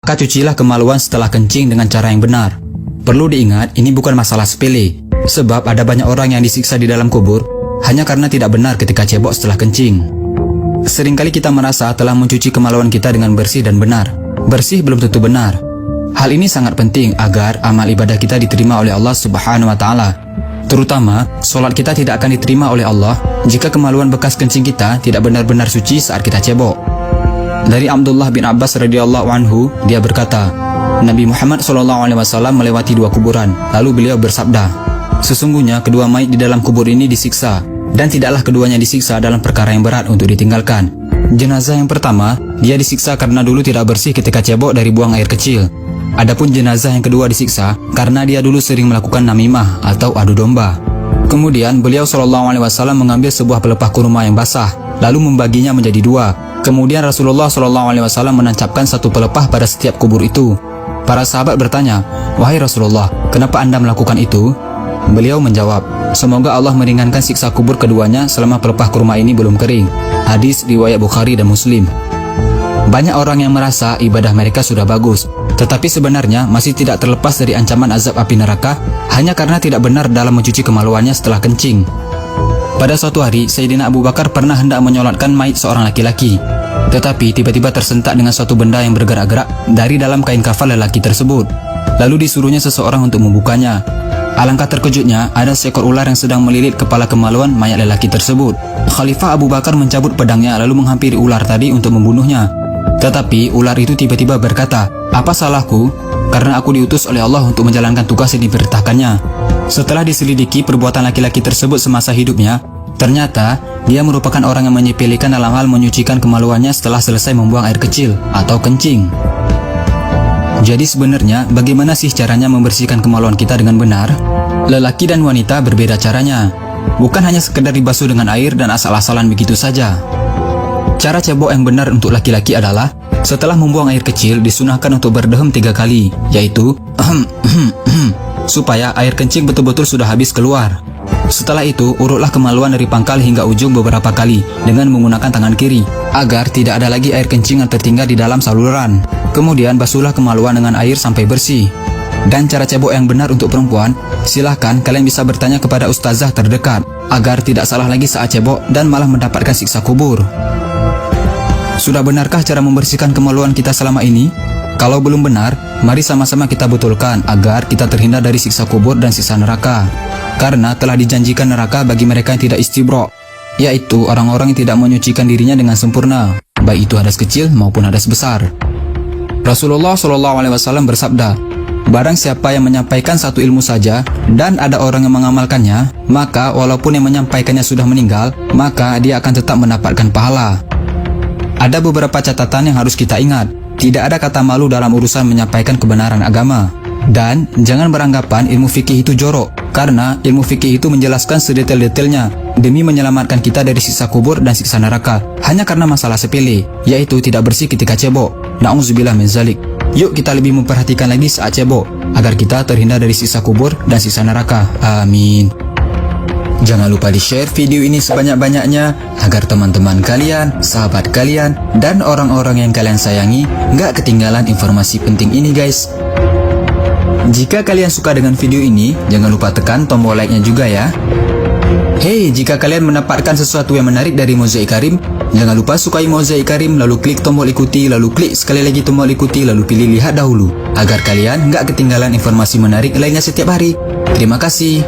maka cucilah kemaluan setelah kencing dengan cara yang benar. Perlu diingat, ini bukan masalah sepele, sebab ada banyak orang yang disiksa di dalam kubur hanya karena tidak benar ketika cebok setelah kencing. Seringkali kita merasa telah mencuci kemaluan kita dengan bersih dan benar. Bersih belum tentu benar. Hal ini sangat penting agar amal ibadah kita diterima oleh Allah Subhanahu wa Ta'ala. Terutama, solat kita tidak akan diterima oleh Allah jika kemaluan bekas kencing kita tidak benar-benar suci saat kita cebok. Dari Abdullah bin Abbas radhiyallahu anhu, dia berkata, Nabi Muhammad SAW melewati dua kuburan, lalu beliau bersabda, sesungguhnya kedua mayit di dalam kubur ini disiksa, dan tidaklah keduanya disiksa dalam perkara yang berat untuk ditinggalkan. Jenazah yang pertama, dia disiksa karena dulu tidak bersih ketika cebok dari buang air kecil. Adapun jenazah yang kedua disiksa karena dia dulu sering melakukan namimah atau adu domba. Kemudian beliau SAW mengambil sebuah pelepah kurma yang basah, lalu membaginya menjadi dua. Kemudian Rasulullah SAW menancapkan satu pelepah pada setiap kubur itu. Para sahabat bertanya, wahai Rasulullah, kenapa Anda melakukan itu? Beliau menjawab, semoga Allah meringankan siksa kubur keduanya selama pelepah kurma ini belum kering. Hadis riwayat Bukhari dan Muslim. Banyak orang yang merasa ibadah mereka sudah bagus, tetapi sebenarnya masih tidak terlepas dari ancaman azab api neraka hanya karena tidak benar dalam mencuci kemaluannya setelah kencing. Pada suatu hari, Sayyidina Abu Bakar pernah hendak menyolatkan mayit seorang laki-laki, tetapi tiba-tiba tersentak dengan suatu benda yang bergerak-gerak dari dalam kain kafan lelaki tersebut. Lalu disuruhnya seseorang untuk membukanya. Alangkah terkejutnya, ada seekor ular yang sedang melilit kepala kemaluan mayat lelaki tersebut. Khalifah Abu Bakar mencabut pedangnya lalu menghampiri ular tadi untuk membunuhnya. Tetapi ular itu tiba-tiba berkata, apa salahku? Karena aku diutus oleh Allah untuk menjalankan tugas yang diperintahkannya. Setelah diselidiki perbuatan laki-laki tersebut semasa hidupnya, ternyata dia merupakan orang yang menyepelekan dalam hal menyucikan kemaluannya setelah selesai membuang air kecil atau kencing. Jadi sebenarnya bagaimana sih caranya membersihkan kemaluan kita dengan benar? Lelaki dan wanita berbeda caranya. Bukan hanya sekedar dibasuh dengan air dan asal-asalan begitu saja. Cara cebok yang benar untuk laki-laki adalah setelah membuang air kecil disunahkan untuk berdehem 3 kali, yaitu supaya air kencing betul-betul sudah habis keluar. Setelah itu, urutlah kemaluan dari pangkal hingga ujung beberapa kali dengan menggunakan tangan kiri, agar tidak ada lagi air kencing yang tertinggal di dalam saluran. Kemudian basuhlah kemaluan dengan air sampai bersih. Dan cara cebok yang benar untuk perempuan, silahkan kalian bisa bertanya kepada ustazah terdekat, agar tidak salah lagi saat cebok dan malah mendapatkan siksa kubur. Sudah benarkah cara membersihkan kemaluan kita selama ini? Kalau belum benar, mari sama-sama kita betulkan agar kita terhindar dari siksa kubur dan siksa neraka. Karena telah dijanjikan neraka bagi mereka yang tidak istibro, yaitu orang-orang yang tidak menyucikan dirinya dengan sempurna, baik itu hadas kecil maupun hadas besar. Rasulullah SAW bersabda, barang siapa yang menyampaikan satu ilmu saja dan ada orang yang mengamalkannya, maka walaupun yang menyampaikannya sudah meninggal, maka dia akan tetap mendapatkan pahala. Ada beberapa catatan yang harus kita ingat. Tidak ada kata malu dalam urusan menyampaikan kebenaran agama. Dan jangan beranggapan ilmu fikih itu jorok, karena ilmu fikih itu menjelaskan sedetail-detailnya demi menyelamatkan kita dari siksa kubur dan siksa neraka, hanya karena masalah sepele, yaitu tidak bersih ketika cebok. Na'udzubillah min zalik. Yuk kita lebih memperhatikan lagi saat cebok, agar kita terhindar dari siksa kubur dan siksa neraka. Amin. Jangan lupa di-share video ini sebanyak-banyaknya agar teman-teman kalian, sahabat kalian, dan orang-orang yang kalian sayangi nggak ketinggalan informasi penting ini guys. Jika kalian suka dengan video ini, jangan lupa tekan tombol like-nya juga ya. Hey, jika kalian mendapatkan sesuatu yang menarik dari Mozaik Karim, jangan lupa sukai Mozaik Karim, lalu klik tombol ikuti, lalu klik sekali lagi tombol ikuti, lalu pilih lihat dahulu, agar kalian nggak ketinggalan informasi menarik lainnya setiap hari. Terima kasih.